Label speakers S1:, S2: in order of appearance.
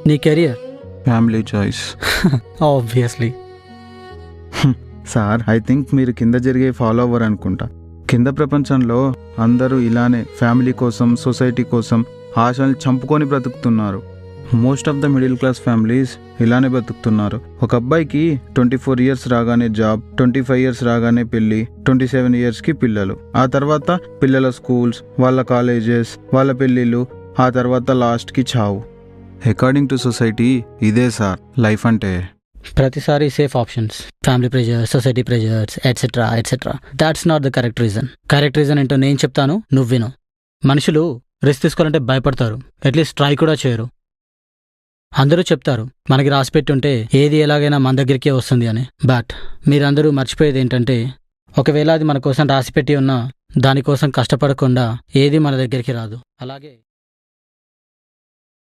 S1: నీ career.
S2: Family choice.
S1: Obviously.
S2: Sir, I think మీరు కింద జరిగే ఫాలో అవ్వరు అనుకుంటా. కింద ప్రపంచంలో అందరూ ఇలానే ఫ్యామిలీ కోసం, సొసైటీ కోసం ఆశల్ని చంపుకొని బ్రతుకుతున్నారు. Most of the middle class families ఇలానే బ్రతుకుతున్నారు. ఒక అబ్బాయికి 24 ఇయర్స్ రాగానే జాబ్, 25 ఇయర్స్ రాగానే పెళ్ళి, 27 ఇయర్స్కి పిల్లలు, ఆ తర్వాత పిల్లల స్కూల్స్, వాళ్ళ కాలేజెస్, వాళ్ళ పెళ్ళిళ్ళు, ఆ తర్వాత లాస్ట్కి చావు. అకార్డింగ్ టు సొసైటీ ఇదే సార్ లైఫ్ అంటే.
S1: ప్రతిసారి safe options, family pressures, society pressures, etcetera etcetera. That's not the correct reason. Correct reason ఏంటో నేను చెప్తాను, నువ్వు విను. మనుషులు రిస్క్ తీసుకోవాలంటే భయపడతారు, అట్లీస్ట్ ట్రై కూడా చేయరు. అందరూ చెప్తారు మనకి రాసిపెట్టి ఉంటే ఏది ఎలాగైనా మన దగ్గరికే వస్తుంది అని. బట్ మీరందరూ మర్చిపోయేది ఏంటంటే, ఒకవేళ అది మన కోసం రాసిపెట్టి ఉన్నా దానికోసం కష్టపడకుండా ఏది మన దగ్గరికి రాదు. అలాగే